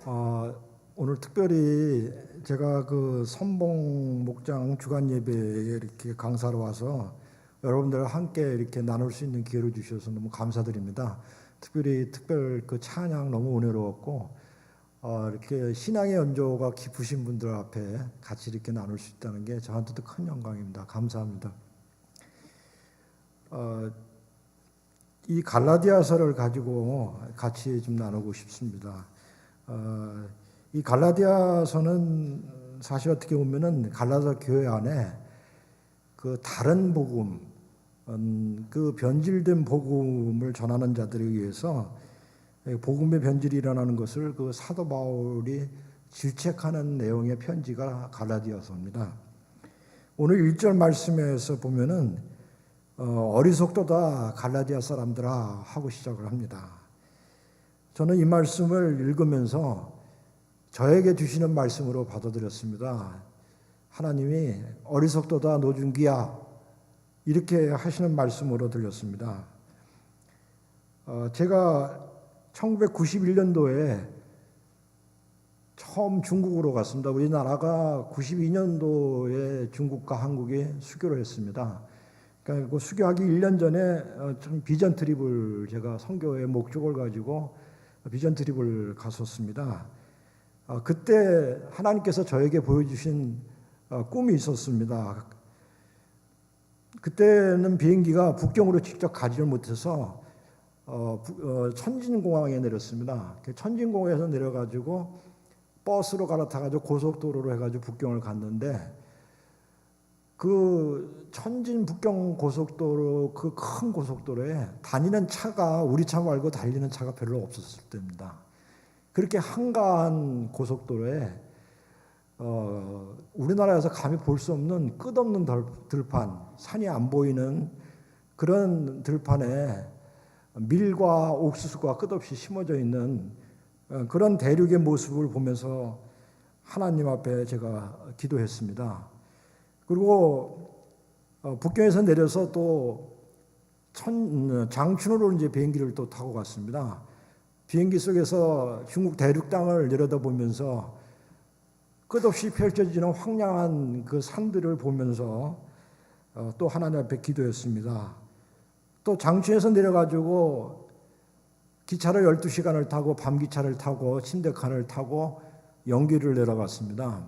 어, 오늘 특별히 제가 그 선봉 목장 주간 예배에 이렇게 강사로 와서 여러분들과 함께 이렇게 나눌 수 있는 기회를 주셔서 너무 감사드립니다. 특별히 그 찬양 너무 은혜로웠고 이렇게 신앙의 연조가 깊으신 분들 앞에 같이 이렇게 나눌 수 있다는 게 저한테도 큰 영광입니다. 감사합니다. 이 갈라디아서를 가지고 같이 좀 나누고 싶습니다. 이 갈라디아서는 사실 어떻게 보면은 갈라디아 교회 안에 그 다른 복음, 그 변질된 복음을 전하는 자들에 의해서 복음의 변질이 일어나는 것을 그 사도 바울이 질책하는 내용의 편지가 갈라디아서입니다. 오늘 1절 말씀에서 보면은 어리석도다 갈라디아 사람들아 하고 시작을 합니다. 저는 이 말씀을 읽으면서 저에게 주시는 말씀으로 받아들였습니다. 하나님이 어리석도다 노중기야 이렇게 하시는 말씀으로 들렸습니다. 제가 1991년도에 처음 중국으로 갔습니다. 우리나라가 92년도에 중국과 한국이 수교를 했습니다. 그러니까 그 수교하기 1년 전에 비전 트립을 제가 선교의 목적을 가지고 비전 트립을 갔었습니다. 그때 하나님께서 저에게 보여주신 꿈이 있었습니다. 그때는 비행기가 북경으로 직접 가지를 못해서 천진공항에 내렸습니다. 천진공항에서 내려가지고 버스로 갈아타가지고 고속도로로 해가지고 북경을 갔는데 그 천진 북경 고속도로 그 큰 고속도로에 다니는 차가 우리 차 말고 달리는 차가 별로 없었을 때입니다. 그렇게 한가한 고속도로에 우리나라에서 감히 볼 수 없는 끝없는 들판, 산이 안 보이는 그런 들판에 밀과 옥수수가 끝없이 심어져 있는 그런 대륙의 모습을 보면서 하나님 앞에 제가 기도했습니다. 그리고 북경에서 내려서 또 장춘으로 이제 비행기를 또 타고 갔습니다. 비행기 속에서 중국 대륙 땅을 내려다보면서 끝없이 펼쳐지는 황량한 그 산들을 보면서 또 하나님 앞에 기도했습니다. 또 장춘에서 내려가지고 기차를 12시간을 타고 밤기차를 타고 침대칸을 타고 영길을 내려갔습니다.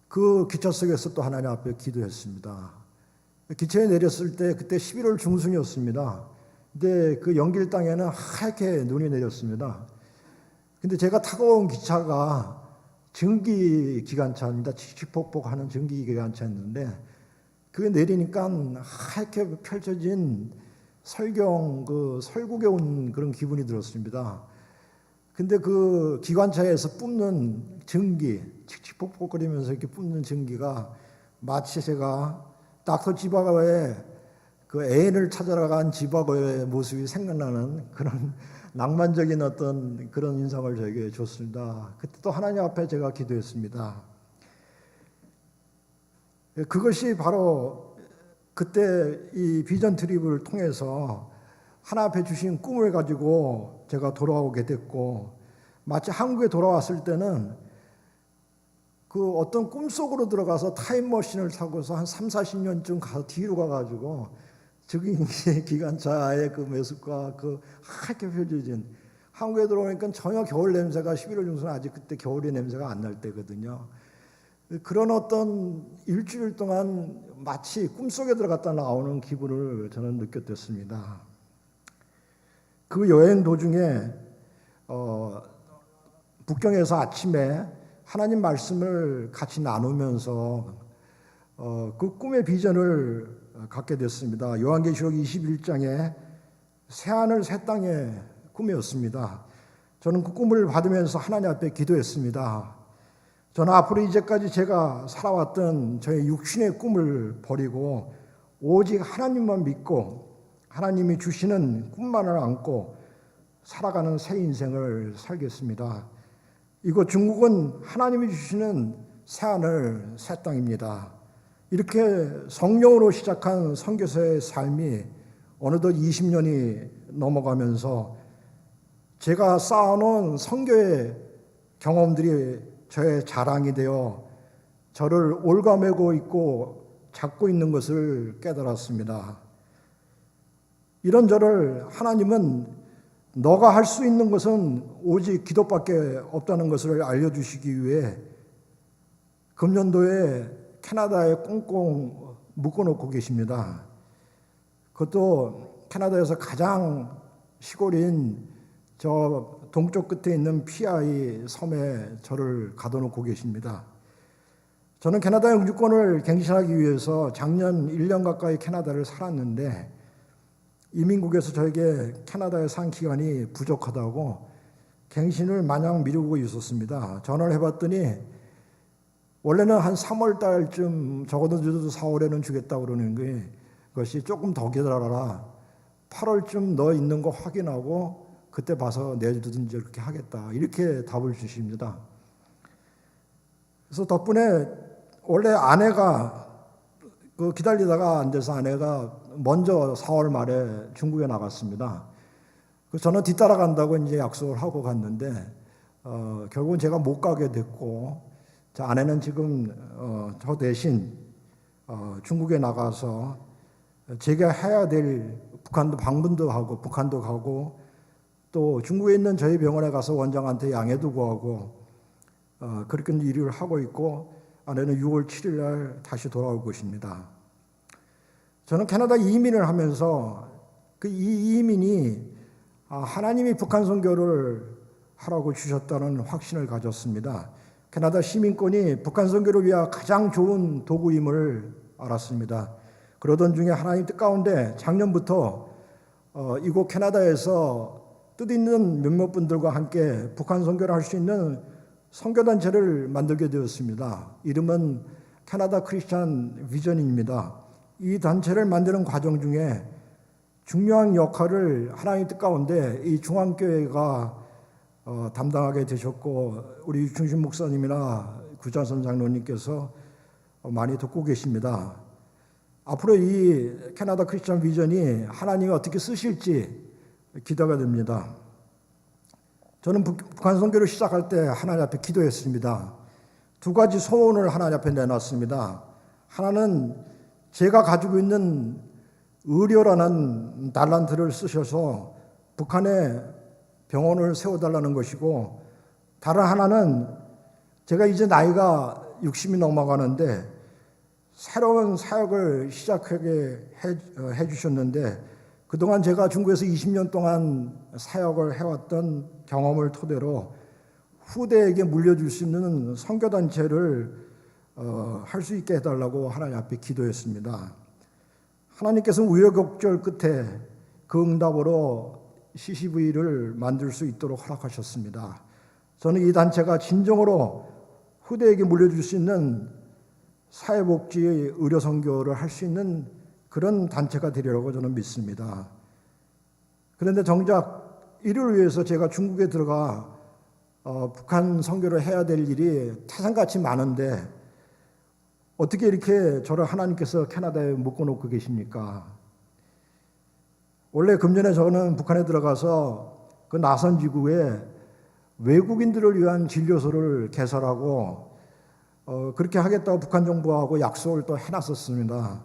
그 기차 속에서 또 하나님 앞에 기도했습니다. 기차에 내렸을 때 그때 11월 중순이었습니다. 근데 그 영길 땅에는 하얗게 눈이 내렸습니다. 근데 제가 타고 온 기차가 증기 기관차입니다. 칙칙폭폭 하는 증기 기관차였는데 그게 내리니까 하얗게 펼쳐진 그 설국에 온 그런 기분이 들었습니다. 근데 그 기관차에서 뿜는 증기, 칙칙폭폭거리면서 이렇게 뿜는 증기가 마치 제가 닥터 지바고의 그 애인을 찾아러 간 지바고의 모습이 생각나는 그런 낭만적인 어떤 그런 인상을 저에게 줬습니다. 그때 또 하나님 앞에 제가 기도했습니다. 그것이 바로 그때 이 비전 트립을 통해서 하나님 앞에 주신 꿈을 가지고 제가 돌아오게 됐고 마치 한국에 돌아왔을 때는 그 어떤 꿈속으로 들어가서 타임머신을 타고서 한 3, 40년쯤 가서 뒤로 가가지고 증기 기관차의 그 모습과 그 하얗게 펼쳐진 한국에 들어오니까 전혀 겨울 냄새가 11월 중순 아직 그때 겨울의 냄새가 안 날 때거든요. 그런 어떤 일주일 동안 마치 꿈속에 들어갔다 나오는 기분을 저는 느꼈습니다. 그 여행 도중에 북경에서 아침에 하나님 말씀을 같이 나누면서 그 꿈의 비전을 갖게 됐습니다. 요한계시록 21장에 새하늘 새 땅의 꿈이었습니다. 저는 그 꿈을 받으면서 하나님 앞에 기도했습니다. 저는 앞으로 이제까지 제가 살아왔던 저의 육신의 꿈을 버리고 오직 하나님만 믿고 하나님이 주시는 꿈만을 안고 살아가는 새 인생을 살겠습니다. 이곳 중국은 하나님이 주시는 새하늘 새 땅입니다. 이렇게 성령으로 시작한 선교사의 삶이 어느덧 20년이 넘어가면서 제가 쌓아놓은 선교의 경험들이 저의 자랑이 되어 저를 올가매고 있고 잡고 있는 것을 깨달았습니다. 이런 저를 하나님은 너가 할 수 있는 것은 오직 기도밖에 없다는 것을 알려주시기 위해 금년도에 캐나다에 꽁꽁 묶어놓고 계십니다. 그것도 캐나다에서 가장 시골인 저 동쪽 끝에 있는 PI 섬에 저를 가둬놓고 계십니다. 저는 캐나다 영주권을 갱신하기 위해서 작년 1년 가까이 캐나다를 살았는데 이민국에서 저에게 캐나다에 산 기간이 부족하다고 갱신을 마냥 미루고 있었습니다. 전화를 해봤더니 원래는 한 3월 달쯤 적어도 4월에는 주겠다고 그러는 것이 조금 더 기다려라. 8월쯤 너 있는 거 확인하고 그때 봐서 내주든지 이렇게 하겠다. 이렇게 답을 주십니다. 그래서 덕분에 원래 아내가 기다리다가 안 돼서 아내가 먼저 4월 말에 중국에 나갔습니다. 저는 뒤따라간다고 이제 약속을 하고 갔는데 결국은 제가 못 가게 됐고 아내는 지금 저 대신 중국에 나가서 제가 해야 될 북한도 방문도 하고 북한도 가고 또 중국에 있는 저희 병원에 가서 원장한테 양해도 구하고 그렇게 일을 하고 있고 아내는 6월 7일 날 다시 돌아올 것입니다. 저는 캐나다 이민을 하면서 이 이민이 하나님이 북한 선교를 하라고 주셨다는 확신을 가졌습니다. 캐나다 시민권이 북한 선교를 위한 가장 좋은 도구임을 알았습니다. 그러던 중에 하나님 뜻 가운데 작년부터 이곳 캐나다에서 뜻있는 몇몇 분들과 함께 북한 선교를 할 수 있는 선교단체를 만들게 되었습니다. 이름은 캐나다 크리스찬 비전입니다. 이 단체를 만드는 과정 중에 중요한 역할을 하나님 뜻 가운데 이 중앙교회가 담당하게 되셨고 우리 유충신 목사님이나 구자선 장로님께서 많이 돕고 계십니다. 앞으로 이 캐나다 크리스찬 비전이 하나님이 어떻게 쓰실지 기대가 됩니다. 저는 북한 선교를 시작할 때 하나님 앞에 기도했습니다. 두 가지 소원을 하나님 앞에 내놨습니다. 하나는 제가 가지고 있는 의료라는 달란트를 쓰셔서 북한에 병원을 세워달라는 것이고 다른 하나는 제가 이제 나이가 60이 넘어가는데 새로운 사역을 시작하게 해주셨는데 그동안 제가 중국에서 20년 동안 사역을 해왔던 경험을 토대로 후대에게 물려줄 수 있는 선교단체를 할 수 있게 해달라고 하나님 앞에 기도했습니다. 하나님께서는 우여곡절 끝에 그 응답으로 CCV를 만들 수 있도록 허락하셨습니다. 저는 이 단체가 진정으로 후대에게 물려줄 수 있는 사회복지 의료선교를 할 수 있는 그런 단체가 되리라고 저는 믿습니다. 그런데 정작 이를 위해서 제가 중국에 들어가 북한 선교를 해야 될 일이 태산같이 많은데 어떻게 이렇게 저를 하나님께서 캐나다에 묶어놓고 계십니까? 원래 금년에 저는 북한에 들어가서 그 나선 지구에 외국인들을 위한 진료소를 개설하고 그렇게 하겠다고 북한 정부하고 약속을 또 해놨었습니다.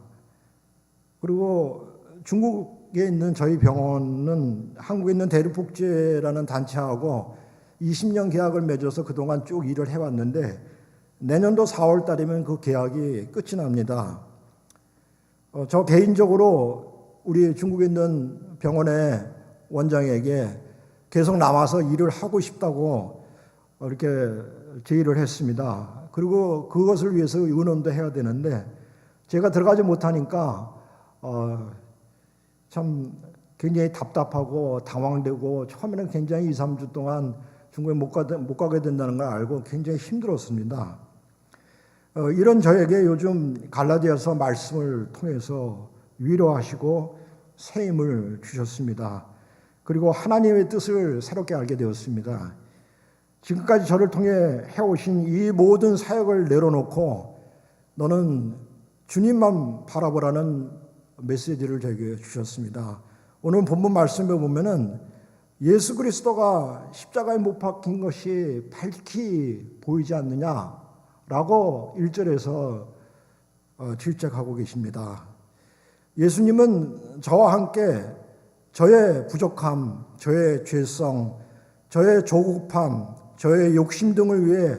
그리고 중국에 있는 저희 병원은 한국에 있는 대륙복지라는 단체하고 20년 계약을 맺어서 그동안 쭉 일을 해왔는데 내년도 4월 달이면 그 계약이 끝이 납니다. 저 개인적으로 우리 중국에 있는 병원의 원장에게 계속 남아서 일을 하고 싶다고 이렇게 제의를 했습니다. 그리고 그것을 위해서 의논도 해야 되는데 제가 들어가지 못하니까 참 굉장히 답답하고 당황되고 처음에는 굉장히 2, 3주 동안 중국에 못 가게 된다는 걸 알고 굉장히 힘들었습니다. 이런 저에게 요즘 갈라디아서 말씀을 통해서 위로하시고 새 힘을 주셨습니다. 그리고 하나님의 뜻을 새롭게 알게 되었습니다. 지금까지 저를 통해 해오신 이 모든 사역을 내려놓고 너는 주님만 바라보라는 메시지를 저에게 주셨습니다. 오늘 본문 말씀에 보면은 예수 그리스도가 십자가에 못 박힌 것이 밝히 보이지 않느냐라고 1절에서 질책하고 계십니다. 예수님은 저와 함께 저의 부족함, 저의 죄성, 저의 조급함, 저의 욕심 등을 위해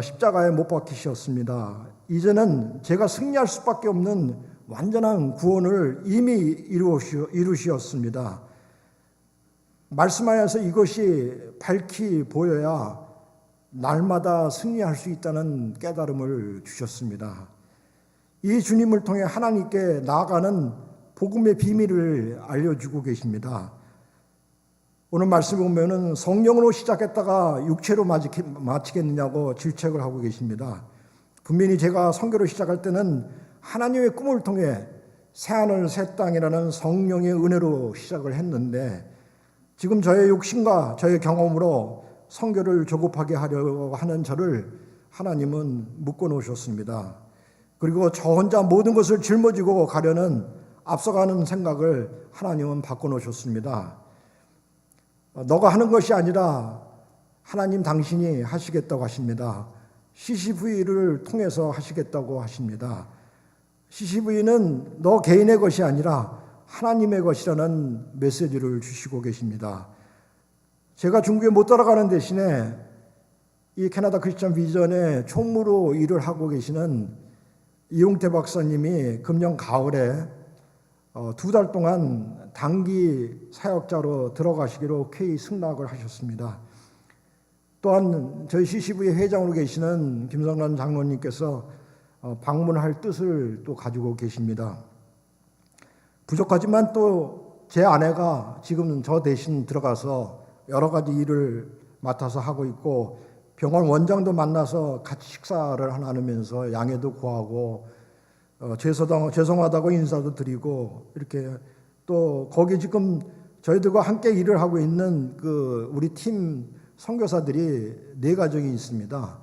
십자가에 못 박히셨습니다. 이제는 제가 승리할 수밖에 없는 완전한 구원을 이미 이루시었습니다. 말씀하여서 이것이 밝히 보여야 날마다 승리할 수 있다는 깨달음을 주셨습니다. 이 주님을 통해 하나님께 나아가는 복음의 비밀을 알려주고 계십니다. 오늘 말씀 보면은 성령으로 시작했다가 육체로 마치겠느냐고 질책을 하고 계십니다. 분명히 제가 선교를 시작할 때는 하나님의 꿈을 통해 새하늘 새 땅이라는 성령의 은혜로 시작을 했는데 지금 저의 욕심과 저의 경험으로 선교를 조급하게 하려고 하는 저를 하나님은 묶어 놓으셨습니다. 그리고 저 혼자 모든 것을 짊어지고 가려는 앞서가는 생각을 하나님은 바꿔놓으셨습니다. 너가 하는 것이 아니라 하나님 당신이 하시겠다고 하십니다. CCV를 통해서 하시겠다고 하십니다. CCV는 너 개인의 것이 아니라 하나님의 것이라는 메시지를 주시고 계십니다. 제가 중국에 못 따라가는 대신에 이 캐나다 크리스천 비전의 총무로 일을 하고 계시는 이용태 박사님이 금년 가을에 2달 동안 단기 사역자로 들어가시기로 K 승낙을 하셨습니다. 또한 저희 CCV 회장으로 계시는 김성란 장로님께서 방문할 뜻을 또 가지고 계십니다. 부족하지만 또 제 아내가 지금 저 대신 들어가서 여러 가지 일을 맡아서 하고 있고 병원 원장도 만나서 같이 식사를 나누면서 양해도 구하고 죄송하다고 인사도 드리고 이렇게 또 거기 지금 저희들과 함께 일을 하고 있는 그 우리 팀 선교사들이 4가정이 있습니다.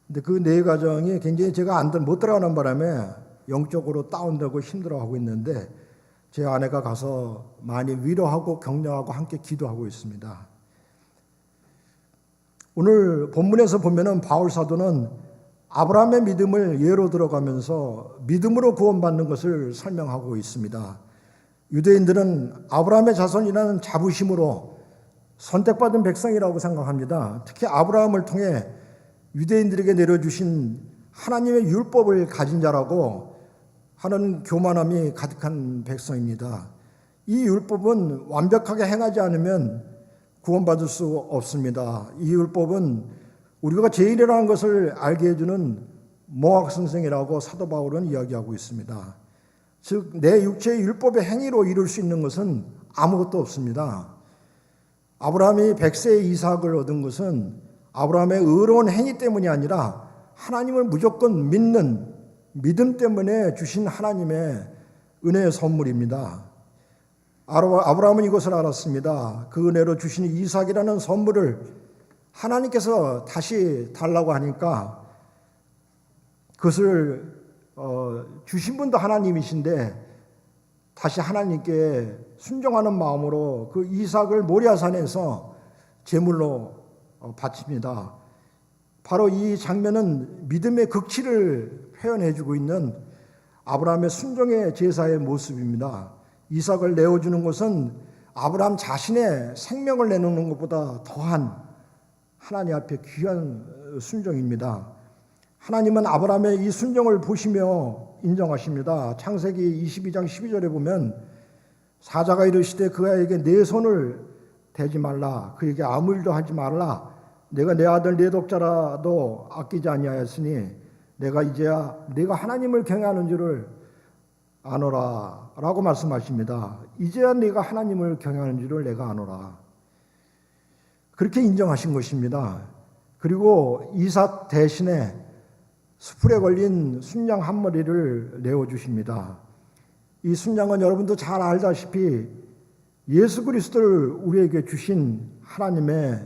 근데 그 4가정이 굉장히 제가 못 들어가는 바람에 영적으로 다운되고 힘들어하고 있는데 제 아내가 가서 많이 위로하고 격려하고 함께 기도하고 있습니다. 오늘 본문에서 보면은 바울 사도는 아브라함의 믿음을 예로 들어가면서 믿음으로 구원받는 것을 설명하고 있습니다. 유대인들은 아브라함의 자손이라는 자부심으로 선택받은 백성이라고 생각합니다. 특히 아브라함을 통해 유대인들에게 내려주신 하나님의 율법을 가진 자라고 하는 교만함이 가득한 백성입니다. 이 율법은 완벽하게 행하지 않으면 구원받을 수 없습니다. 이 율법은 우리가 죄인이라는 것을 알게 해주는 모학선생이라고 사도 바울은 이야기하고 있습니다. 즉 내 육체의 율법의 행위로 이룰 수 있는 것은 아무것도 없습니다. 아브라함이 100세의 이삭을 얻은 것은 아브라함의 의로운 행위 때문이 아니라 하나님을 무조건 믿는 믿음 때문에 주신 하나님의 은혜의 선물입니다. 아브라함은 이것을 알았습니다. 그 은혜로 주신 이삭이라는 선물을 하나님께서 다시 달라고 하니까 그것을 주신 분도 하나님이신데 다시 하나님께 순종하는 마음으로 그 이삭을 모리아산에서 제물로 바칩니다. 바로 이 장면은 믿음의 극치를 표현해주고 있는 아브라함의 순종의 제사의 모습입니다. 이삭을 내어주는 것은 아브라함 자신의 생명을 내놓는 것보다 더한 하나님 앞에 귀한 순종입니다. 하나님은 아브라함의 이 순종을 보시며 인정하십니다. 창세기 22장 12절에 보면 사자가 이르시되 그에게 내 손을 대지 말라, 그에게 아무 일도 하지 말라, 내가 내 아들 내 독자라도 아끼지 아니하였으니 내가 이제야 내가 하나님을 경외하는 줄을 아노라 라고 말씀하십니다. 이제야 내가 하나님을 경외하는 줄을 내가 아노라. 그렇게 인정하신 것입니다. 그리고 이삭 대신에 수풀에 걸린 순양 한 마리를 내어주십니다. 이 순양은 여러분도 잘 알다시피 예수 그리스도를 우리에게 주신 하나님의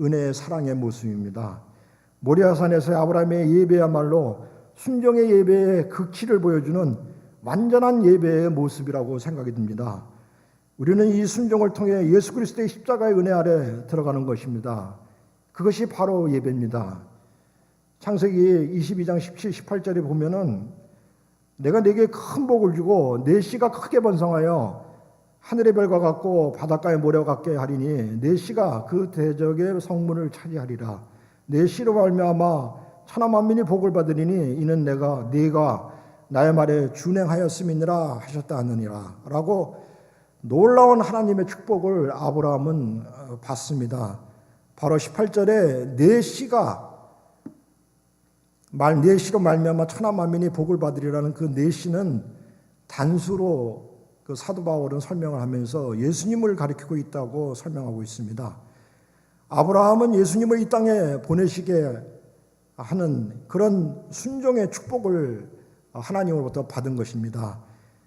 은혜의 사랑의 모습입니다. 모리아산에서의 아브라함의 예배야말로 순종의 예배의 극치를 보여주는 완전한 예배의 모습이라고 생각이 듭니다. 우리는 이 순종을 통해 예수 그리스도의 십자가의 은혜 아래 들어가는 것입니다. 그것이 바로 예배입니다. 창세기 22장 17, 18절에 보면은 내가 네게 큰 복을 주고 네 씨가 크게 번성하여 하늘의 별과 같고 바닷가의 모래와 같게 하리니 네 씨가 그 대적의 성문을 차지하리라. 네 씨로 말미암아 천하 만민이 복을 받으리니 이는 네가 나의 말에 준행하였음이니라 하셨다 하느니라 라고 놀라운 하나님의 축복을 아브라함은 받습니다. 바로 18절에 네 씨로 말미암아 천하 만민이 복을 받으리라는 그 네 씨는 단수로 그 사도 바울은 설명을 하면서 예수님을 가리키고 있다고 설명하고 있습니다. 아브라함은 예수님을 이 땅에 보내시게 하는 그런 순종의 축복을 하나님으로부터 받은 것입니다.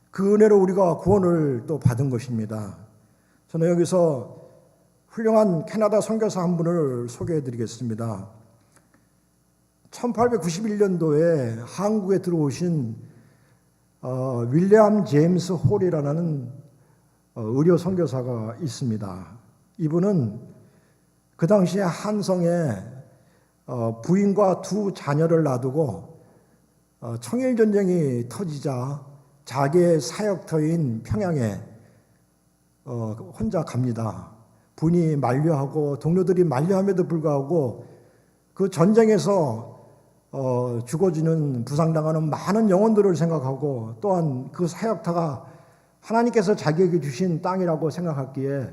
그 은혜로 우리가 구원을 또 받은 것입니다. 저는 여기서 훌륭한 캐나다 선교사 한 분을 소개해 드리겠습니다. 1891년도에 한국에 들어오신 윌리엄 제임스 홀이라는 의료 선교사가 있습니다. 이분은 그 당시에 한성에 부인과 두 자녀를 놔두고 청일전쟁이 터지자 자기의 사역터인 평양에 혼자 갑니다. 부인이 만류하고 동료들이 만류함에도 불구하고 그 전쟁에서 죽어지는 부상당하는 많은 영혼들을 생각하고 또한 그 사역터가 하나님께서 자기에게 주신 땅이라고 생각했기에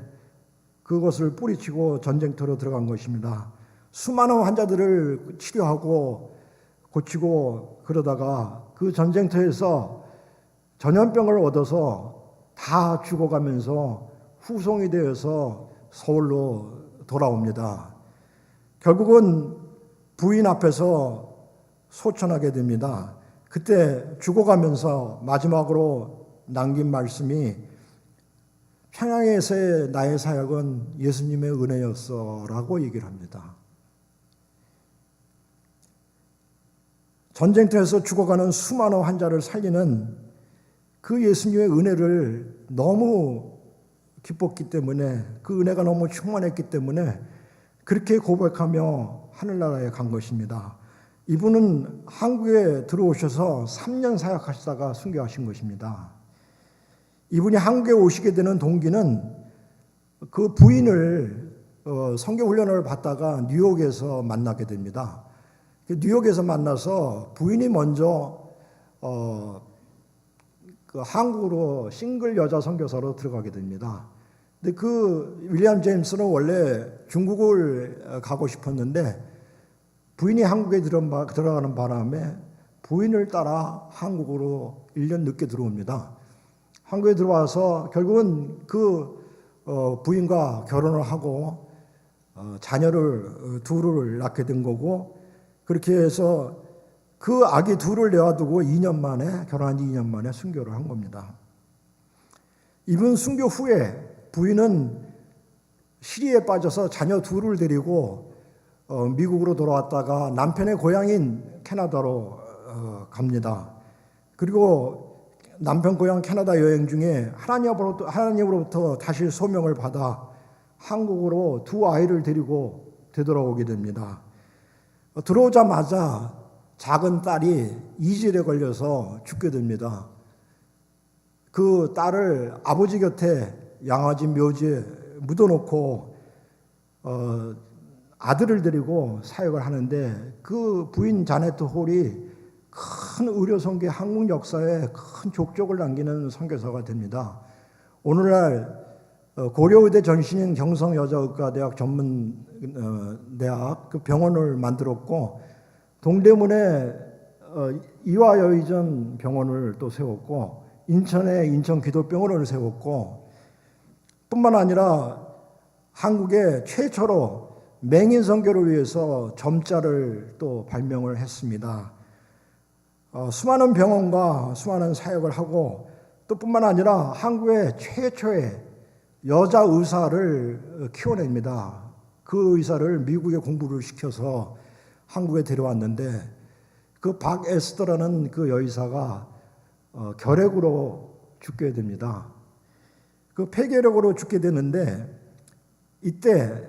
그것을 뿌리치고 전쟁터로 들어간 것입니다. 수많은 환자들을 치료하고 고치고 그러다가 그 전쟁터에서 전염병을 얻어서 다 죽어가면서 후송이 되어서 서울로 돌아옵니다. 결국은 부인 앞에서 소천하게 됩니다. 그때 죽어가면서 마지막으로 남긴 말씀이 평양에서의 나의 사역은 예수님의 은혜였어 라고 얘기를 합니다. 전쟁터에서 죽어가는 수많은 환자를 살리는 그 예수님의 은혜를 너무 기뻤기 때문에 그 은혜가 너무 충만했기 때문에 그렇게 고백하며 하늘나라에 간 것입니다. 이분은 한국에 들어오셔서 3년 사역하시다가 순교하신 것입니다. 이분이 한국에 오시게 되는 동기는 그 부인을 선교훈련을 받다가 뉴욕에서 만나게 됩니다. 뉴욕에서 만나서 부인이 먼저 그 한국으로 싱글 여자 선교사로 들어가게 됩니다. 근데 그 윌리엄 제임스는 원래 중국을 가고 싶었는데 부인이 한국에 들어가는 바람에 부인을 따라 한국으로 1년 늦게 들어옵니다. 한국에 들어와서 결국은 그 부인과 결혼을 하고 자녀를 둘을 낳게 된 거고 그렇게 해서 그 아기 둘을 내어두고 2년 만에 결혼한 지 2년 만에 순교를 한 겁니다. 이분 순교 후에 부인은 시리에 빠져서 자녀 둘을 데리고 미국으로 돌아왔다가 남편의 고향인 캐나다로 갑니다. 그리고 남편 고향 캐나다 여행 중에 하나님으로부터 다시 소명을 받아 한국으로 두 아이를 데리고 되돌아오게 됩니다. 들어오자마자 작은 딸이 이질에 걸려서 죽게 됩니다. 그 딸을 아버지 곁에 양아지 묘지에 묻어놓고 아들을 데리고 사역을 하는데 그 부인 자네트 홀이 큰 의료 선교 한국 역사에 큰 족적을 남기는 선교사가 됩니다. 오늘날 고려의대 전신인 경성여자의과대학 전문대학 그 병원을 만들었고 동대문에 이화여의전 병원을 또 세웠고 인천에 인천기도병원을 세웠고 뿐만 아니라 한국에 최초로 맹인 선교를 위해서 점자를 또 발명을 했습니다. 수많은 병원과 수많은 사역을 하고 또 뿐만 아니라 한국의 최초의 여자 의사를 키워냅니다. 그 의사를 미국에 공부를 시켜서 한국에 데려왔는데 그 박에스더라는 그 여의사가 결핵으로 죽게 됩니다. 그 폐결핵으로 죽게 되는데 이때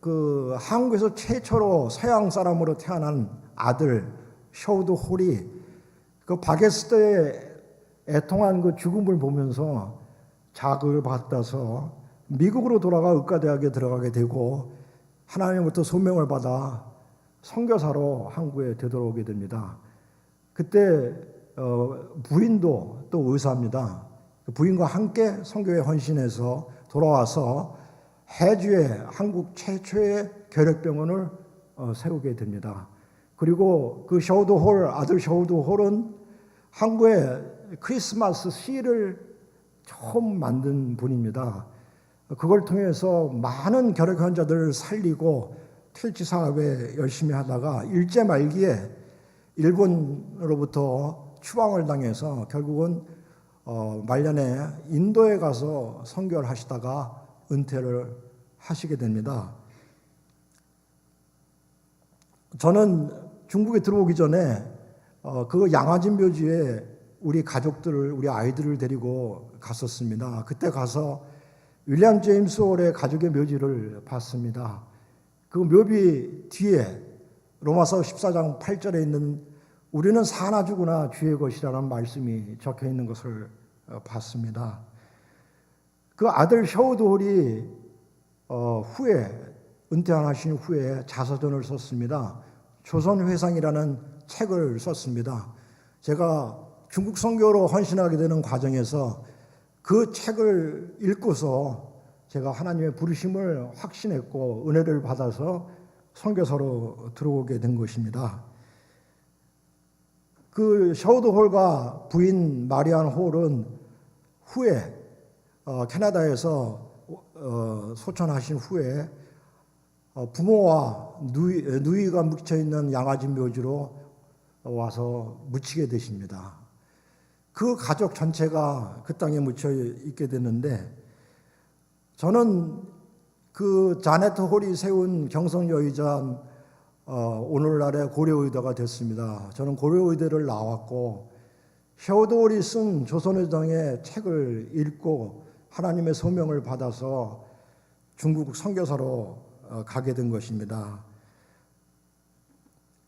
그 한국에서 최초로 서양 사람으로 태어난 아들 셔우드 홀이 그 바게스터의 애통한 그 죽음을 보면서 자극을 받아서 미국으로 돌아가 의과대학에 들어가게 되고 하나님으로부터 소명을 받아 선교사로 한국에 되돌아오게 됩니다. 그때 부인도 또 의사입니다. 부인과 함께 선교에 헌신해서 돌아와서 해주에 한국 최초의 결핵병원을 세우게 됩니다. 그리고 그 셔우드 홀, 아들 셔우드 홀은 한국에 크리스마스 시를 처음 만든 분입니다. 그걸 통해서 많은 결핵 환자들을 살리고 퇴치 사업에 열심히 하다가 일제 말기에 일본으로부터 추방을 당해서 결국은 말년에 인도에 가서 선교를 하시다가 은퇴를 하시게 됩니다. 저는 중국에 들어오기 전에 그 양화진 묘지에 우리 가족들을, 우리 아이들을 데리고 갔었습니다. 그때 가서 윌리엄 제임스 홀의 가족의 묘지를 봤습니다. 그 묘비 뒤에 로마서 14장 8절에 있는 우리는 사나 죽으나 주의 것이라는 말씀이 적혀 있는 것을 봤습니다. 그 아들 셔우드 홀이 후에 은퇴하신 후에 자서전을 썼습니다. 조선회상이라는 책을 썼습니다. 제가 중국 선교로 헌신하게 되는 과정에서 그 책을 읽고서 제가 하나님의 부르심을 확신했고 은혜를 받아서 선교사로 들어오게 된 것입니다. 그 셔우드 홀과 부인 마리안 홀은 후에 캐나다에서 소천하신 후에 부모와 누이가 묻혀 있는 양화진 묘지로 와서 묻히게 되십니다. 그 가족 전체가 그 땅에 묻혀 있게 되는데 저는 그 자네트 홀이 세운 경성여의자 오늘날의 고려의대가 됐습니다. 저는 고려의대를 나왔고 셔우드 홀이 쓴 조선의정의 책을 읽고 하나님의 소명을 받아서 중국 선교사로 가게 된 것입니다.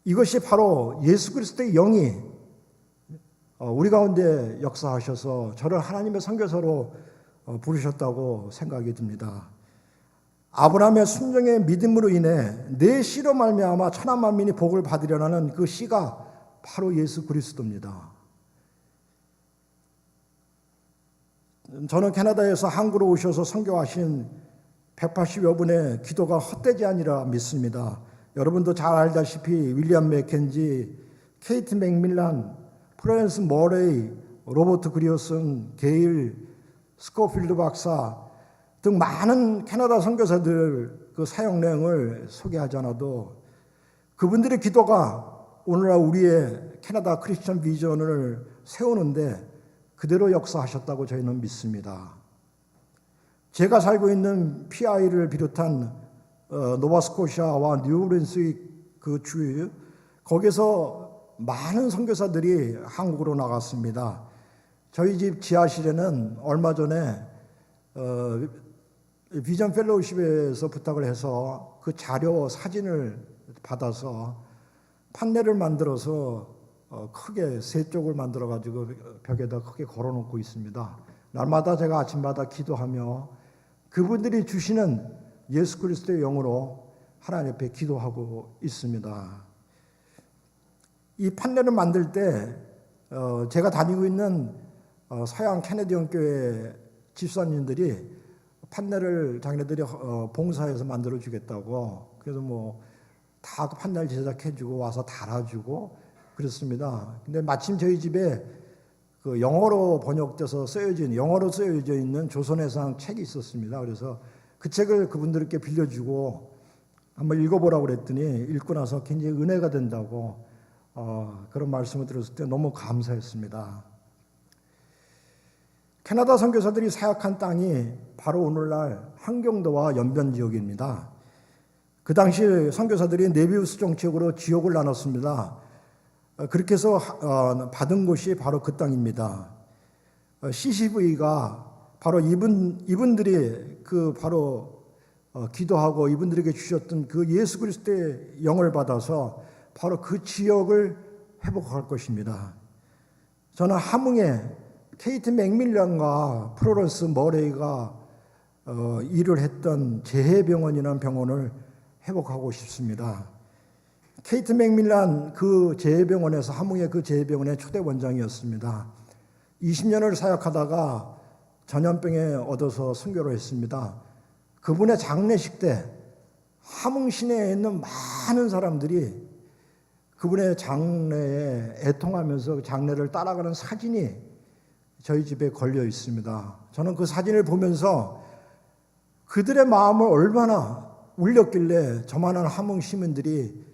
이것이 바로 예수 그리스도의 영이 우리 가운데 역사하셔서 저를 하나님의 선교사로 부르셨다고 생각이 듭니다. 아브라함의 순종의 믿음으로 인해 내 씨로 말미암아 천한 만민이 복을 받으려는 그 씨가 바로 예수 그리스도입니다. 저는 캐나다에서 한국으로 오셔서 선교하신 180여 분의 기도가 헛되지 아니라 믿습니다. 여러분도 잘 알다시피 윌리엄 맥켄지, 케이트 맥밀란, 프랜스 머레이, 로버트 그리어슨, 게일, 스코필드 박사 등 많은 캐나다 선교사들 그 사역 내용을 소개하지 않아도 그분들의 기도가 오늘날 우리의 캐나다 크리스천 비전을 세우는데 그대로 역사하셨다고 저희는 믿습니다. 제가 살고 있는 PI를 비롯한 노바스코샤와 뉴오린스의 그 주 거기서 많은 선교사들이 한국으로 나갔습니다. 저희 집 지하실에는 얼마 전에 비전 펠로우십에서 부탁을 해서 그 자료 사진을 받아서 판넬을 만들어서 크게 세 쪽을 만들어 가지고 벽에다 크게 걸어놓고 있습니다. 날마다 제가 아침마다 기도하며 그분들이 주시는 예수 그리스도의 영으로 하나님 앞에 기도하고 있습니다. 이 판넬을 만들 때 제가 다니고 있는 서양 캐네디언 교회 집사님들이 판넬을 자기네들이 봉사해서 만들어 주겠다고 그래서 뭐 다 판넬 제작해 주고 와서 달아주고 그렇습니다. 근데 마침 저희 집에 그 영어로 쓰여져 있는 조선회상 책이 있었습니다. 그래서 그 책을 그분들께 빌려주고 한번 읽어보라고 그랬더니 읽고 나서 굉장히 은혜가 된다고 그런 말씀을 들었을 때 너무 감사했습니다. 캐나다 선교사들이 사역한 땅이 바로 오늘날 한경도와 연변 지역입니다. 그 당시 선교사들이 네비우스 정책으로 지역을 나눴습니다. 그렇게 해서 받은 곳이 바로 그 땅입니다. CCV가 바로 이분들이 그 바로 기도하고 이분들에게 주셨던 그 예수 그리스도의 영을 받아서 바로 그 지역을 회복할 것입니다. 저는 함흥에 케이트 맥밀런과 프로런스 머레이가 일을 했던 재해병원이라는 병원을 회복하고 싶습니다. 케이트 맥밀런 그 재해병원에서 함흥의 그 재해병원의 초대 원장이었습니다. 20년을 사역하다가 전염병에 얻어서 순교를 했습니다. 그분의 장례식 때 함흥 시내에 있는 많은 사람들이 그분의 장례에 애통하면서 장례를 따라가는 사진이 저희 집에 걸려 있습니다. 저는 그 사진을 보면서 그들의 마음을 얼마나 울렸길래 저만한 함흥 시민들이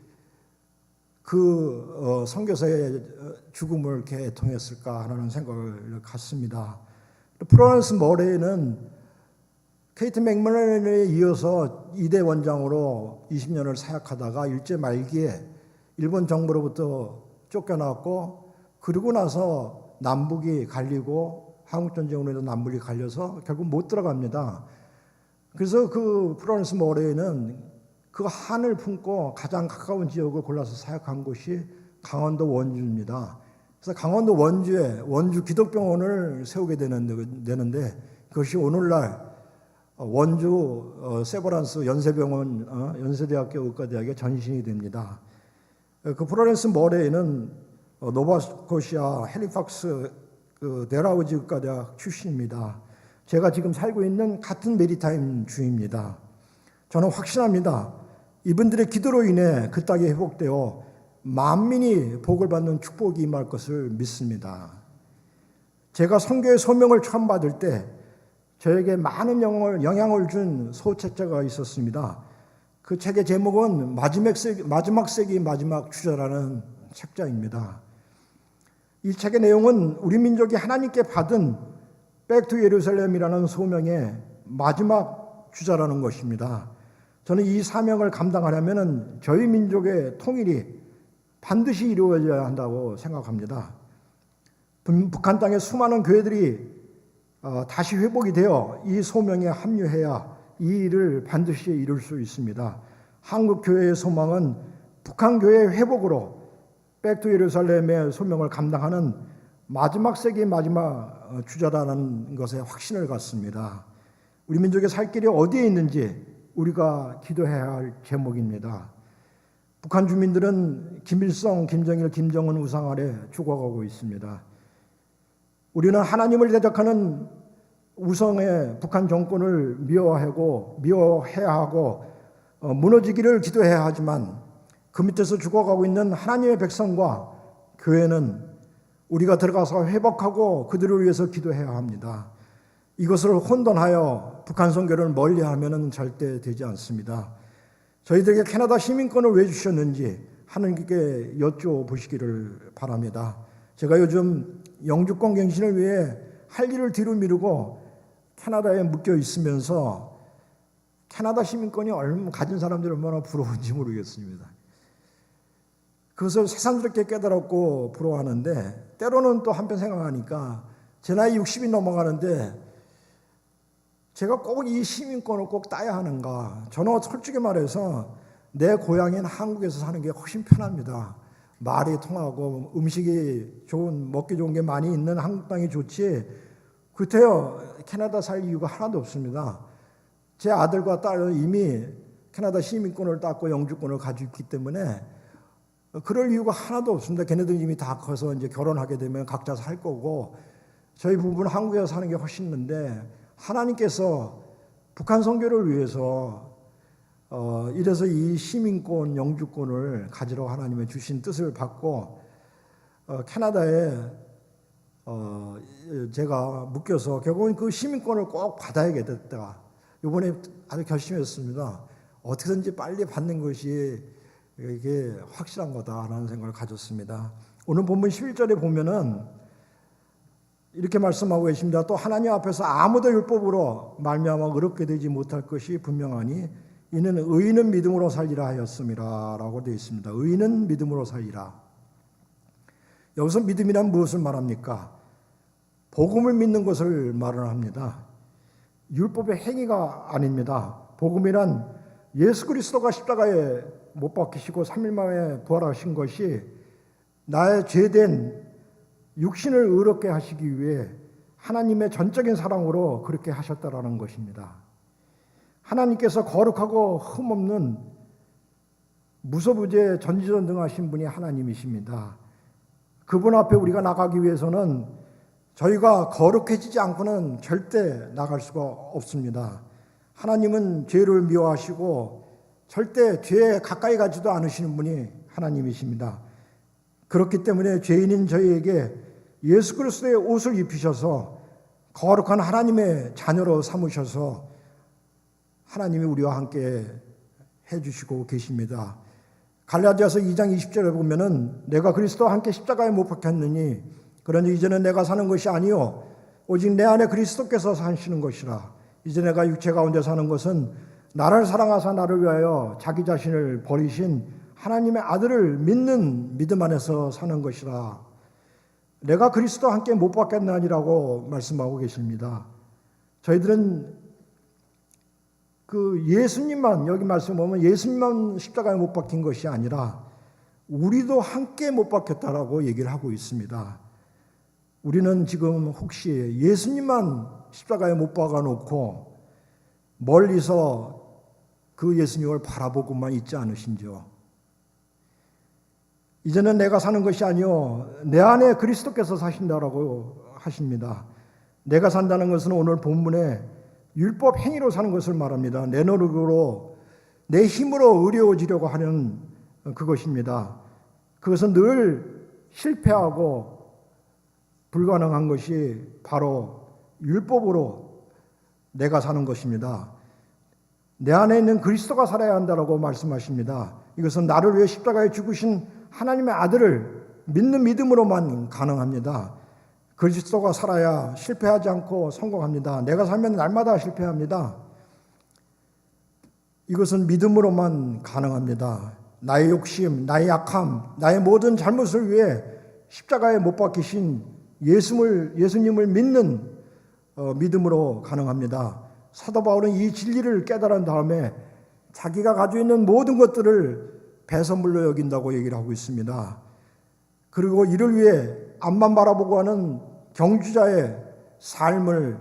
그 선교사의 죽음을 이렇게 애통했을까 하는 생각을 갖습니다. 프로런스 머레이는 케이트 맥밀런에 이어서 2대 원장으로 20년을 사역하다가 일제 말기에 일본 정부로부터 쫓겨났고, 그러고 나서 남북이 갈리고 한국전쟁으로 해서 남북이 갈려서 결국 못 들어갑니다. 그래서 그 프로런스 머레이는 그 한을 품고 가장 가까운 지역을 골라서 사역한 곳이 강원도 원주입니다. 그래서 강원도 원주에 원주 기독병원을 세우게 되는데 그것이 오늘날 원주 세브란스 연세병원 연세대학교 의과대학의 전신이 됩니다. 그 프로런스 머레이는 노바스코시아 헬리팍스 그 데라우지 의과대학 출신입니다. 제가 지금 살고 있는 같은 메리타임 주입니다. 저는 확신합니다. 이분들의 기도로 인해 그 땅이 회복되어 만민이 복을 받는 축복이 임할 것을 믿습니다. 제가 선교의 소명을 처음 받을 때 저에게 많은 영향을 준 소책자가 있었습니다. 그 책의 제목은 마지막 세기 마지막 주자라는 책자입니다. 이 책의 내용은 우리 민족이 하나님께 받은 백 투 예루살렘이라는 소명의 마지막 주자라는 것입니다. 저는 이 사명을 감당하려면 저희 민족의 통일이 반드시 이루어져야 한다고 생각합니다. 북한 땅의 수많은 교회들이 다시 회복이 되어 이 소명에 합류해야 이 일을 반드시 이룰 수 있습니다. 한국 교회의 소망은 북한 교회의 회복으로 백 투 예루살렘의 소명을 감당하는 마지막 세기 마지막 주자라는 것에 확신을 갖습니다. 우리 민족의 살 길이 어디에 있는지 우리가 기도해야 할 제목입니다. 북한 주민들은 김일성, 김정일, 김정은 우상 아래 죽어가고 있습니다. 우리는 하나님을 대적하는 우성의 북한 정권을 미워해야 하고 무너지기를 기도해야 하지만 그 밑에서 죽어가고 있는 하나님의 백성과 교회는 우리가 들어가서 회복하고 그들을 위해서 기도해야 합니다. 이것을 혼돈하여 북한 선교를 멀리하면은 절대 되지 않습니다. 저희들에게 캐나다 시민권을 왜 주셨는지 하나님께 여쭤보시기를 바랍니다. 제가 요즘 영주권 갱신을 위해 할 일을 뒤로 미루고 캐나다에 묶여 있으면서 캐나다 시민권이 가진 사람들이 얼마나 부러운지 모르겠습니다. 그것을 새삼스럽게 깨달았고 부러워하는데, 때로는 또 한편 생각하니까 제 나이 60이 넘어가는데 제가 꼭 이 시민권을 꼭 따야 하는가? 저는 솔직히 말해서 내 고향인 한국에서 사는 게 훨씬 편합니다. 말이 통하고 음식이 먹기 좋은 게 많이 있는 한국 땅이 좋지, 그때요 캐나다 살 이유가 하나도 없습니다. 제 아들과 딸은 이미 캐나다 시민권을 땄고 영주권을 가지고 있기 때문에 그럴 이유가 하나도 없습니다. 걔네들 이미 다 커서 이제 결혼하게 되면 각자 살 거고, 저희 부부는 한국에서 사는 게 훨씬 는데, 하나님께서 북한 선교를 위해서 이래서 이 시민권, 영주권을 가지러 하나님의 주신 뜻을 받고 캐나다에 제가 묶여서 결국은 그 시민권을 꼭 받아야겠다. 이번에 아주 결심했습니다. 어떻게든지 빨리 받는 것이 이게 확실한 거다라는 생각을 가졌습니다. 오늘 본문 11절에 보면은 이렇게 말씀하고 계십니다. 또 하나님 앞에서 아무도 율법으로 말미암아 의롭게 되지 못할 것이 분명하니 이는 의인은 믿음으로 살리라 하였음이라 라고 되어 있습니다. 의인은 믿음으로 살리라. 여기서 믿음이란 무엇을 말합니까? 복음을 믿는 것을 말을 합니다. 율법의 행위가 아닙니다. 복음이란 예수 그리스도가 십자가에 못 박히시고 3일 만에 부활하신 것이 나의 죄된 육신을 의롭게 하시기 위해 하나님의 전적인 사랑으로 그렇게 하셨다라는 것입니다. 하나님께서 거룩하고 흠없는 무소부재 전지전능하신 분이 하나님이십니다. 그분 앞에 우리가 나가기 위해서는 저희가 거룩해지지 않고는 절대 나갈 수가 없습니다. 하나님은 죄를 미워하시고 절대 죄에 가까이 가지도 않으시는 분이 하나님이십니다. 그렇기 때문에 죄인인 저희에게 예수 그리스도의 옷을 입히셔서 거룩한 하나님의 자녀로 삼으셔서 하나님이 우리와 함께 해주시고 계십니다. 갈라디아서 2장 20절에 보면은 내가 그리스도와 함께 십자가에 못 박혔느니 그러니 이제는 내가 사는 것이 아니요 오직 내 안에 그리스도께서 사시는 것이라. 이제 내가 육체 가운데 사는 것은 나를 사랑하사 나를 위하여 자기 자신을 버리신 하나님의 아들을 믿는 믿음 안에서 사는 것이라. 내가 그리스도와 함께 못 박혔나니라고 말씀하고 계십니다. 저희들은 그 예수님만, 여기 말씀 보면 예수님만 십자가에 못 박힌 것이 아니라 우리도 함께 못 박혔다라고 얘기를 하고 있습니다. 우리는 지금 혹시 예수님만 십자가에 못 박아놓고 멀리서 그 예수님을 바라보고만 있지 않으신지요? 이제는 내가 사는 것이 아니요 내 안에 그리스도께서 사신다라고 하십니다. 내가 산다는 것은 오늘 본문에 율법 행위로 사는 것을 말합니다. 내 노력으로 내 힘으로 의로워지려고 하는 그것입니다. 그것은 늘 실패하고 불가능한 것이 바로 율법으로 내가 사는 것입니다. 내 안에 있는 그리스도가 살아야 한다라고 말씀하십니다. 이것은 나를 위해 십자가에 죽으신 하나님의 아들을 믿는 믿음으로만 가능합니다. 그리스도가 살아야 실패하지 않고 성공합니다. 내가 살면 날마다 실패합니다. 이것은 믿음으로만 가능합니다. 나의 욕심, 나의 약함, 나의 모든 잘못을 위해 십자가에 못 박히신 예수님을 믿는 믿음으로 가능합니다. 사도 바울은 이 진리를 깨달은 다음에 자기가 가지고 있는 모든 것들을 배선물로 여긴다고 얘기를 하고 있습니다. 그리고 이를 위해 앞만 바라보고 하는 경주자의 삶을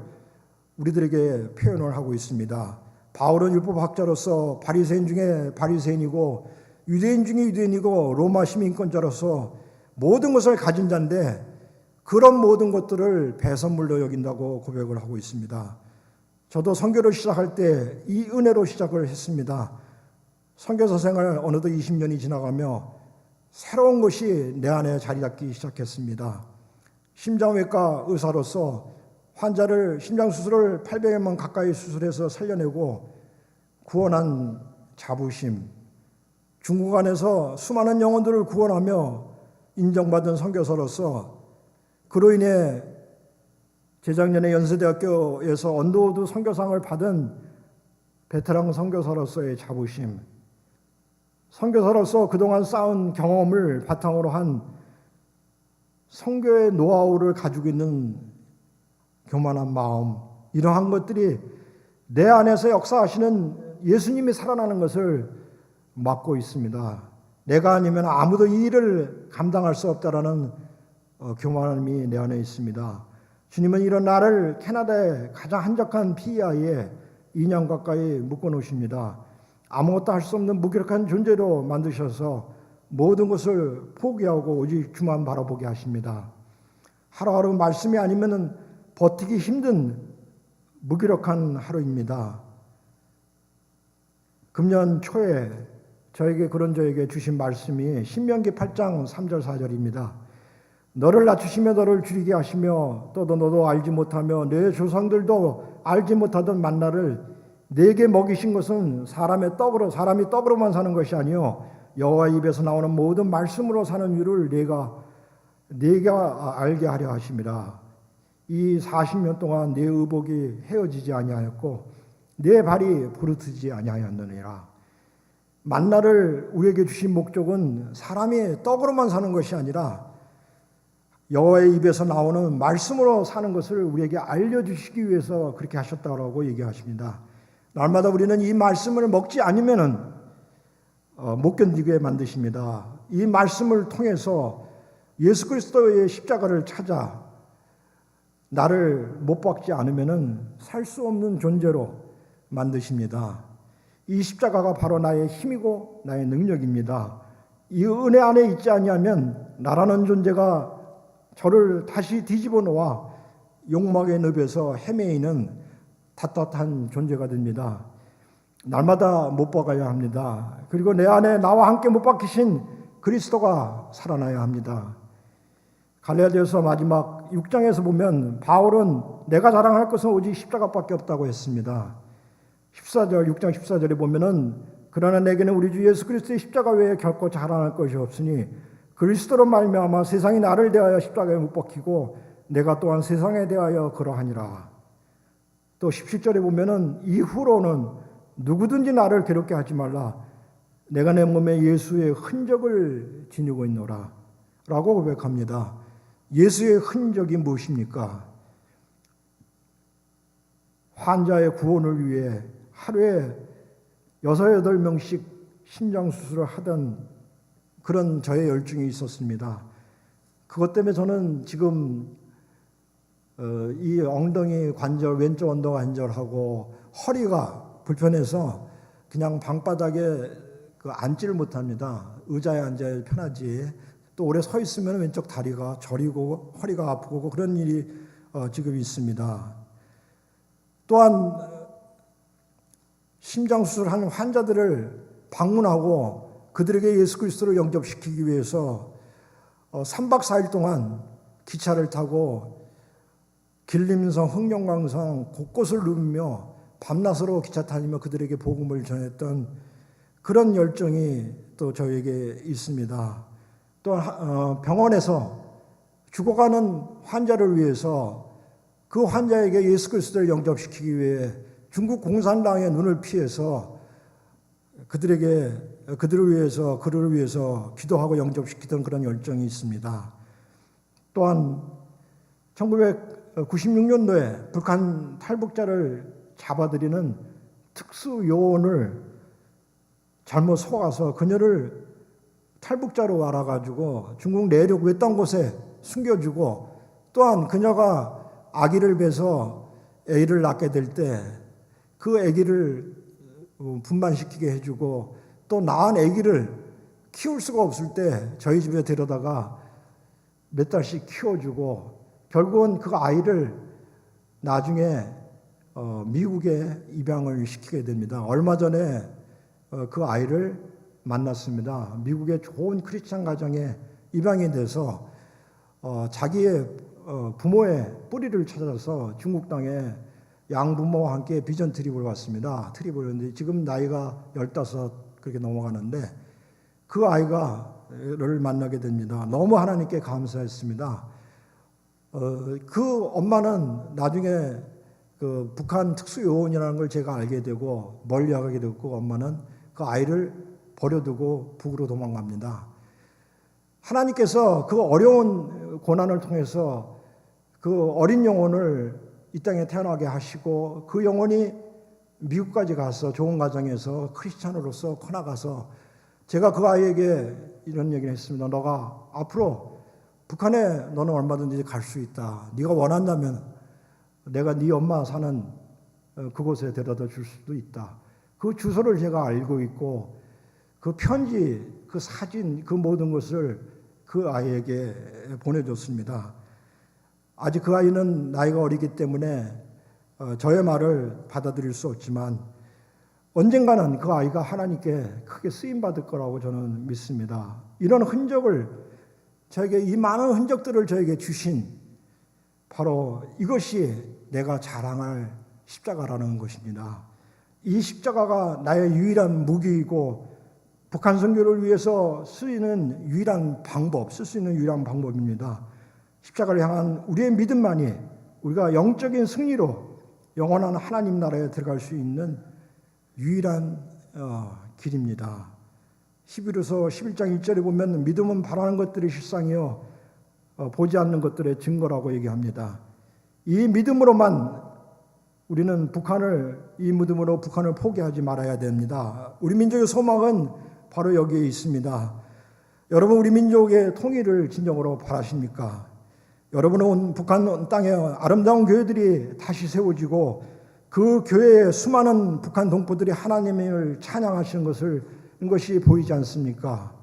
우리들에게 표현을 하고 있습니다. 바울은 율법학자로서 바리새인 중에 바리새인이고 유대인 중에 유대인이고 로마 시민권자로서 모든 것을 가진 자인데 그런 모든 것들을 배선물로 여긴다고 고백을 하고 있습니다. 저도 선교를 시작할 때 이 은혜로 시작을 했습니다. 선교사 생활 어느덧 20년이 지나가며 새로운 것이 내 안에 자리 잡기 시작했습니다. 심장외과 의사로서 환자를 심장수술을 800여만 가까이 수술해서 살려내고 구원한 자부심, 중국 안에서 수많은 영혼들을 구원하며 인정받은 선교사로서 그로 인해 재작년에 연세대학교에서 언더우드 선교상을 받은 베테랑 선교사로서의 자부심, 선교사로서 그동안 쌓은 경험을 바탕으로 한 선교의 노하우를 가지고 있는 교만한 마음, 이러한 것들이 내 안에서 역사하시는 예수님이 살아나는 것을 맡고 있습니다. 내가 아니면 아무도 이 일을 감당할 수 없다라는 교만함이 내 안에 있습니다. 주님은 이런 나를 캐나다의 가장 한적한 PEI에 2년 가까이 묶어놓으십니다. 아무것도 할 수 없는 무기력한 존재로 만드셔서 모든 것을 포기하고 오직 주만 바라보게 하십니다. 하루하루 말씀이 아니면 버티기 힘든 무기력한 하루입니다. 금년 초에 저에게 주신 말씀이 신명기 8장 3절 4절입니다. 너를 낮추시며 너를 줄이게 하시며 또 너도 알지 못하며 내 조상들도 알지 못하던 만나를 내게 먹이신 것은 사람이 떡으로만 사는 것이 아니요 여호와 입에서 나오는 모든 말씀으로 사는 이유를 네가 알게 하려 하심이라. 이 40년 동안 내 의복이 헤어지지 아니하였고 내 발이 부르트지 아니하였느니라. 만나를 우리에게 주신 목적은 사람이 떡으로만 사는 것이 아니라 여호와의 입에서 나오는 말씀으로 사는 것을 우리에게 알려주시기 위해서 그렇게 하셨다고 얘기하십니다. 날마다 우리는 이 말씀을 먹지 않으면은 못 견디게 만드십니다. 이 말씀을 통해서 예수 그리스도의 십자가를 찾아 나를 못 박지 않으면은 살 수 없는 존재로 만드십니다. 이 십자가가 바로 나의 힘이고 나의 능력입니다. 이 은혜 안에 있지 아니하면 나라는 존재가 저를 다시 뒤집어 놓아 욕망의 늪에서 헤매이는 탓탓한 존재가 됩니다. 날마다 못 박아야 합니다. 그리고 내 안에 나와 함께 못 박히신 그리스도가 살아나야 합니다. 갈라디아서 마지막 6장에서 보면 바울은 내가 자랑할 것은 오직 십자가밖에 없다고 했습니다. 6장 14절에 보면은 그러나 내게는 우리 주 예수 그리스도의 십자가 외에 결코 자랑할 것이 없으니 그리스도로 말미암아 세상이 나를 대하여 십자가에 못 박히고 내가 또한 세상에 대하여 그러하니라. 또 17절에 보면은 이후로는 누구든지 나를 괴롭게 하지 말라. 내가 내 몸에 예수의 흔적을 지니고 있노라. 라고 고백합니다. 예수의 흔적이 무엇입니까? 환자의 구원을 위해 하루에 6, 8명씩 심장수술을 하던 그런 저의 열중이 있었습니다. 그것 때문에 저는 지금 이 엉덩이 관절, 왼쪽 엉덩이 관절하고 허리가 불편해서 그냥 방바닥에 앉지를 못합니다. 의자에 앉아야 편하지. 또 오래 서 있으면 왼쪽 다리가 저리고 허리가 아프고 그런 일이 지금 있습니다. 또한 심장수술하는 환자들을 방문하고 그들에게 예수 그리스도를 영접시키기 위해서 3박 4일 동안 기차를 타고 길림성, 흑룡강성 곳곳을 누비며 밤낮으로 기차 타니며 그들에게 복음을 전했던 그런 열정이 또 저에게 있습니다. 또 병원에서 죽어가는 환자를 위해서 그 환자에게 예수 그리스도를 영접시키기 위해 중국 공산당의 눈을 피해서 그들을 위해서 기도하고 영접시키던 그런 열정이 있습니다. 또한 1996년도에 북한 탈북자를 잡아들이는 특수 요원을 잘못 속아서 그녀를 탈북자로 알아가지고 중국 내륙 외딴 곳에 숨겨주고 또한 그녀가 아기를 배서 아기를 낳게 될 때 그 아기를 분만시키게 해주고 또 낳은 아기를 키울 수가 없을 때 저희 집에 데려다가 몇 달씩 키워주고 결국은 그 아이를 나중에 미국에 입양을 시키게 됩니다. 얼마 전에 그 아이를 만났습니다. 미국의 좋은 크리스찬 가정에 입양이 돼서 자기의 부모의 뿌리를 찾아서 중국 땅에 양부모와 함께 비전 트립을 왔습니다. 트립을 했는데 지금 나이가 15 그렇게 넘어가는데 그 아이가를 만나게 됩니다. 너무 하나님께 감사했습니다. 그 엄마는 나중에 그 북한 특수요원이라는 걸 제가 알게 되고 멀리하게 됐고 엄마는 그 아이를 버려두고 북으로 도망갑니다. 하나님께서 그 어려운 고난을 통해서 그 어린 영혼을 이 땅에 태어나게 하시고 그 영혼이 미국까지 가서 좋은 가정에서 크리스찬으로서 커나가서 제가 그 아이에게 이런 얘기를 했습니다. 너가 앞으로 북한에 너는 얼마든지 갈 수 있다. 네가 원한다면 내가 네 엄마 사는 그곳에 데려다 줄 수도 있다. 그 주소를 제가 알고 있고 그 편지, 그 사진, 그 모든 것을 그 아이에게 보내줬습니다. 아직 그 아이는 나이가 어리기 때문에 저의 말을 받아들일 수 없지만 언젠가는 그 아이가 하나님께 크게 쓰임받을 거라고 저는 믿습니다. 이런 흔적을 저에게 이 많은 흔적들을 저에게 주신 바로 이것이 내가 자랑할 십자가라는 것입니다. 이 십자가가 나의 유일한 무기이고 북한 선교를 위해서 쓸 수 있는 유일한 방법입니다. 십자가를 향한 우리의 믿음만이 우리가 영적인 승리로 영원한 하나님 나라에 들어갈 수 있는 유일한 길입니다. 히브리서 11장 1절에 보면 믿음은 바라는 것들이 실상이요 보지 않는 것들의 증거라고 얘기합니다. 이 믿음으로만 우리는 이 믿음으로 북한을 포기하지 말아야 됩니다. 우리 민족의 소망은 바로 여기에 있습니다. 여러분, 우리 민족의 통일을 진정으로 바라십니까? 여러분은 북한 땅에 아름다운 교회들이 다시 세워지고 그 교회에 수많은 북한 동포들이 하나님을 찬양하시는 것이 보이지 않습니까?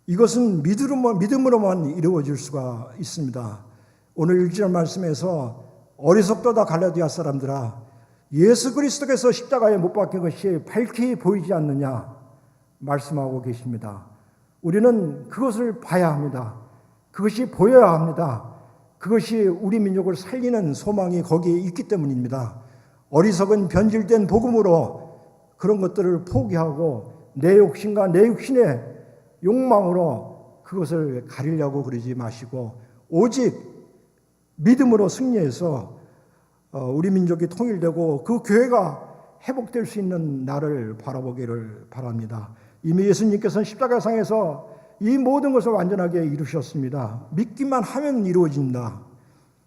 이것은 믿음으로만 이루어질 수가 있습니다. 오늘 1절 말씀에서 어리석도다 갈라디아 사람들아, 예수 그리스도께서 십자가에 못 박힌 것이 밝히 보이지 않느냐 말씀하고 계십니다. 우리는 그것을 봐야 합니다. 그것이 보여야 합니다. 그것이 우리 민족을 살리는 소망이 거기에 있기 때문입니다. 어리석은 변질된 복음으로 그런 것들을 포기하고 내 욕심과 내 육신의 욕망으로 그것을 가리려고 그러지 마시고 오직 믿음으로 승리해서 우리 민족이 통일되고 그 교회가 회복될 수 있는 날을 바라보기를 바랍니다. 이미 예수님께서는 십자가상에서 이 모든 것을 완전하게 이루셨습니다. 믿기만 하면 이루어진다.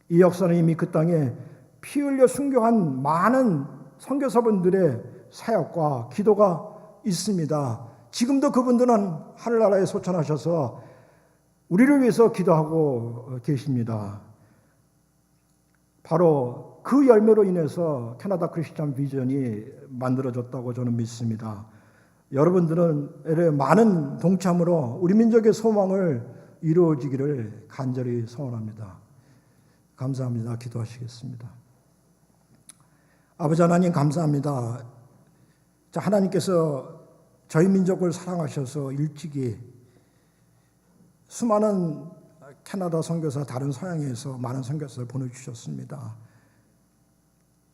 이 역사는 이미 그 땅에 피 흘려 순교한 많은 선교사분들의 사역과 기도가 있습니다. 지금도 그분들은 하늘나라에 소천하셔서 우리를 위해서 기도하고 계십니다. 바로 그 열매로 인해서 캐나다 크리스찬 비전이 만들어졌다고 저는 믿습니다. 여러분들은 많은 동참으로 우리 민족의 소망을 이루어지기를 간절히 소원합니다. 감사합니다. 기도하시겠습니다. 아버지 하나님 감사합니다. 하나님께서 저희 민족을 사랑하셔서 일찍이 수많은 캐나다 선교사, 다른 서양에서 많은 선교사를 보내주셨습니다.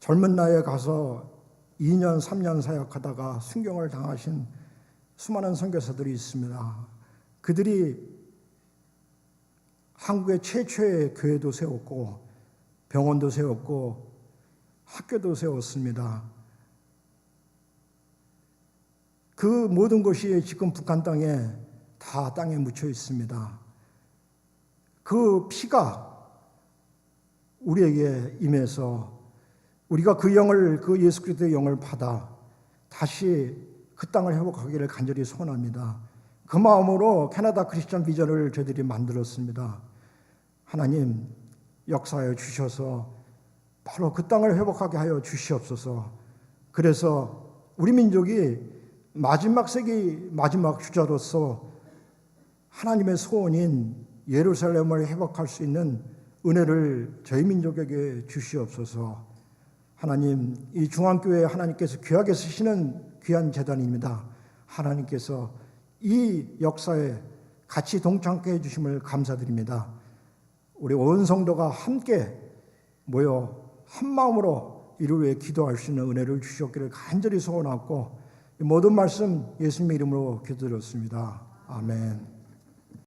젊은 나이에 가서 2년, 3년 사역하다가 순경을 당하신 수많은 선교사들이 있습니다. 그들이 한국의 최초의 교회도 세웠고 병원도 세웠고 학교도 세웠습니다. 그 모든 것이 지금 북한 땅에 다 땅에 묻혀 있습니다. 그 피가 우리에게 임해서 우리가 그 예수 그리스도의 영을 받아 다시 그 땅을 회복하기를 간절히 소원합니다. 그 마음으로 캐나다 크리스천 비전을 저희들이 만들었습니다. 하나님 역사하여 주셔서 바로 그 땅을 회복하게 하여 주시옵소서. 그래서 우리 민족이 마지막 세기 마지막 주자로서 하나님의 소원인 예루살렘을 회복할 수 있는 은혜를 저희 민족에게 주시옵소서. 하나님, 이 중앙교회 하나님께서 귀하게 쓰시는 귀한 재단입니다. 하나님께서 이 역사에 같이 동참케 해주심을 감사드립니다. 우리 온 성도가 함께 모여 한 마음으로 이를 위해 기도할 수 있는 은혜를 주시옵기를 간절히 소원하고 이 모든 말씀 예수님의 이름으로 기도드렸습니다. 아멘.